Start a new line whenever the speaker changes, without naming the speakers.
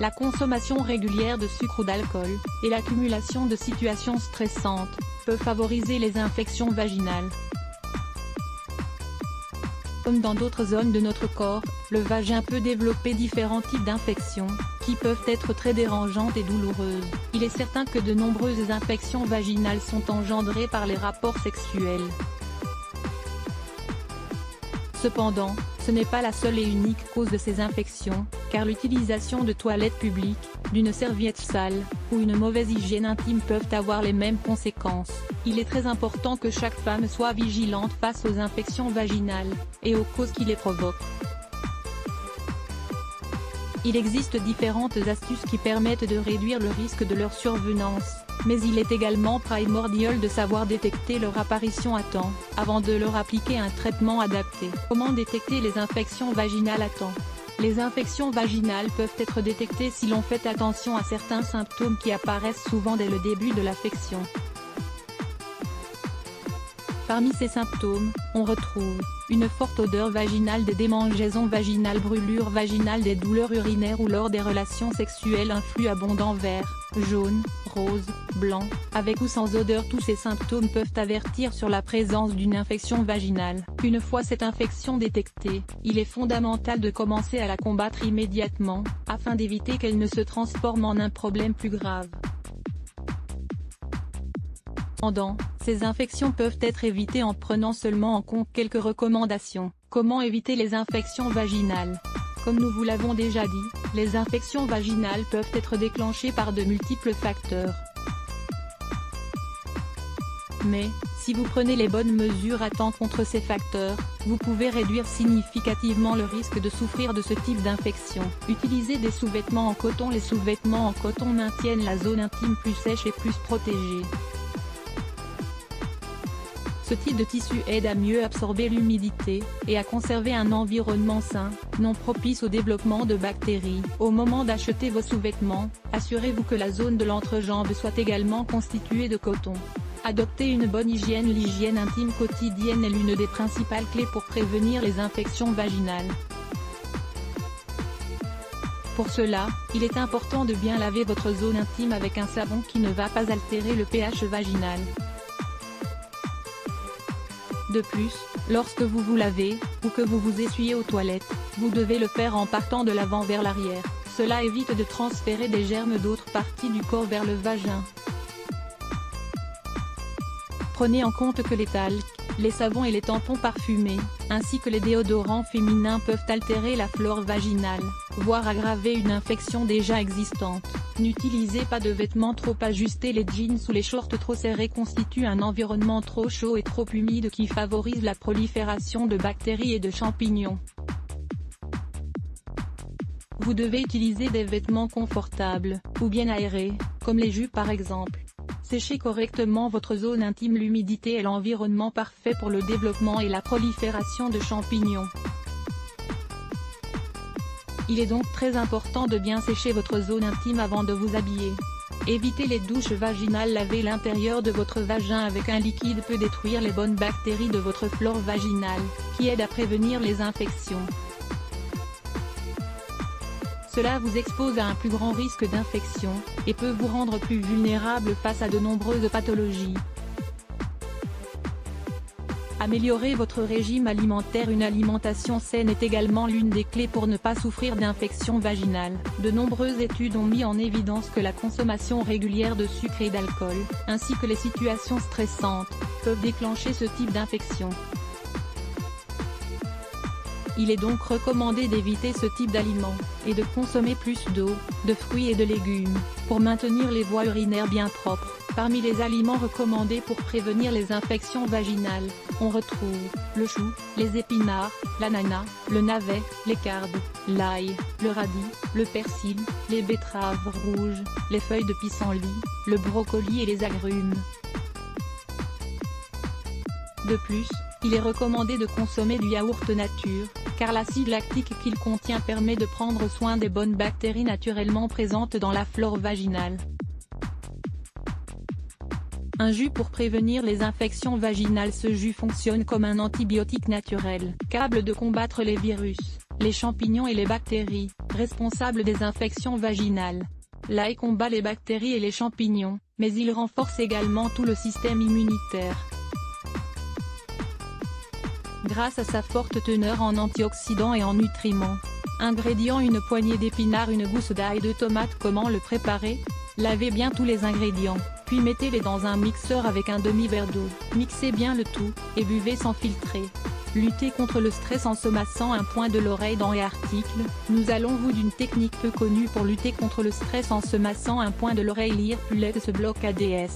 la consommation régulière de sucre ou d'alcool, et l'accumulation de situations stressantes, peuvent favoriser les infections vaginales. Comme dans d'autres zones de notre corps, le vagin peut développer différents types d'infections, qui peuvent être très dérangeantes et douloureuses. Il est certain que de nombreuses infections vaginales sont engendrées par les rapports sexuels. Cependant, ce n'est pas la seule et unique cause de ces infections, car l'utilisation de toilettes publiques, d'une serviette sale, ou une mauvaise hygiène intime peuvent avoir les mêmes conséquences. Il est très important que chaque femme soit vigilante face aux infections vaginales, et aux causes qui les provoquent. Il existe différentes astuces qui permettent de réduire le risque de leur survenance, mais il est également primordial de savoir détecter leur apparition à temps, avant de leur appliquer un traitement adapté. Comment détecter les infections vaginales à temps? Les infections vaginales peuvent être détectées si l'on fait attention à certains symptômes qui apparaissent souvent dès le début de l'affection. Parmi ces symptômes, on retrouve une forte odeur vaginale, des démangeaisons vaginales, brûlures vaginales, des douleurs urinaires ou lors des relations sexuelles, un flux abondant vert, jaune, rose, blanc, avec ou sans odeur. Tous ces symptômes peuvent avertir sur la présence d'une infection vaginale. Une fois cette infection détectée, il est fondamental de commencer à la combattre immédiatement, afin d'éviter qu'elle ne se transforme en un problème plus grave. Cependant, ces infections peuvent être évitées en prenant seulement en compte quelques recommandations. Comment éviter les infections vaginales? Comme nous vous l'avons déjà dit, les infections vaginales peuvent être déclenchées par de multiples facteurs. Mais, si vous prenez les bonnes mesures à temps contre ces facteurs, vous pouvez réduire significativement le risque de souffrir de ce type d'infection. Utilisez des sous-vêtements en coton. Les sous-vêtements en coton maintiennent la zone intime plus sèche et plus protégée. Ce type de tissu aide à mieux absorber l'humidité, et à conserver un environnement sain, non propice au développement de bactéries. Au moment d'acheter vos sous-vêtements, assurez-vous que la zone de l'entrejambe soit également constituée de coton. Adoptez une bonne hygiène. L'hygiène intime quotidienne est l'une des principales clés pour prévenir les infections vaginales. Pour cela, il est important de bien laver votre zone intime avec un savon qui ne va pas altérer le pH vaginal. De plus, lorsque vous vous lavez, ou que vous vous essuyez aux toilettes, vous devez le faire en partant de l'avant vers l'arrière. Cela évite de transférer des germes d'autres parties du corps vers le vagin. Prenez en compte que les talcs, les savons et les tampons parfumés, ainsi que les déodorants féminins peuvent altérer la flore vaginale, voire aggraver une infection déjà existante. N'utilisez pas de vêtements trop ajustés. Les jeans ou les shorts trop serrés constituent un environnement trop chaud et trop humide qui favorise la prolifération de bactéries et de champignons. Vous devez utiliser des vêtements confortables, ou bien aérés, comme les jupes par exemple. Séchez correctement votre zone intime. L'humidité est l'environnement parfait pour le développement et la prolifération de champignons. Il est donc très important de bien sécher votre zone intime avant de vous habiller. Évitez les douches vaginales. Laver l'intérieur de votre vagin avec un liquide peut détruire les bonnes bactéries de votre flore vaginale, qui aident à prévenir les infections. Cela vous expose à un plus grand risque d'infection, et peut vous rendre plus vulnérable face à de nombreuses pathologies. Améliorer votre régime alimentaire. Une alimentation saine est également l'une des clés pour ne pas souffrir d'infections vaginales. De nombreuses études ont mis en évidence que la consommation régulière de sucre et d'alcool, ainsi que les situations stressantes, peuvent déclencher ce type d'infection. Il est donc recommandé d'éviter ce type d'aliments, et de consommer plus d'eau, de fruits et de légumes, pour maintenir les voies urinaires bien propres. Parmi les aliments recommandés pour prévenir les infections vaginales, on retrouve le chou, les épinards, l'ananas, le navet, les carbes, l'ail, le radis, le persil, les betteraves rouges, les feuilles de pissenlit, le brocoli et les agrumes. De plus, il est recommandé de consommer du yaourt nature, car l'acide lactique qu'il contient permet de prendre soin des bonnes bactéries naturellement présentes dans la flore vaginale. Un jus pour prévenir les infections vaginales. Ce jus fonctionne comme un antibiotique naturel, capable de combattre les virus, les champignons et les bactéries, responsables des infections vaginales. L'ail combat les bactéries et les champignons, mais il renforce également tout le système immunitaire. Grâce à sa forte teneur en antioxydants et en nutriments. Ingrédients: une poignée d'épinards, une gousse d'ail, de tomates. Comment le préparer? Lavez bien tous les ingrédients, puis mettez-les dans un mixeur avec un demi-verre d'eau. Mixez bien le tout, et buvez sans filtrer. Lutter contre le stress en se massant un point de l'oreille. Dans l'article, nous allons vous d'une technique peu connue pour lutter contre le stress en se massant un point de l'oreille. Lire plus laid se bloque ADS.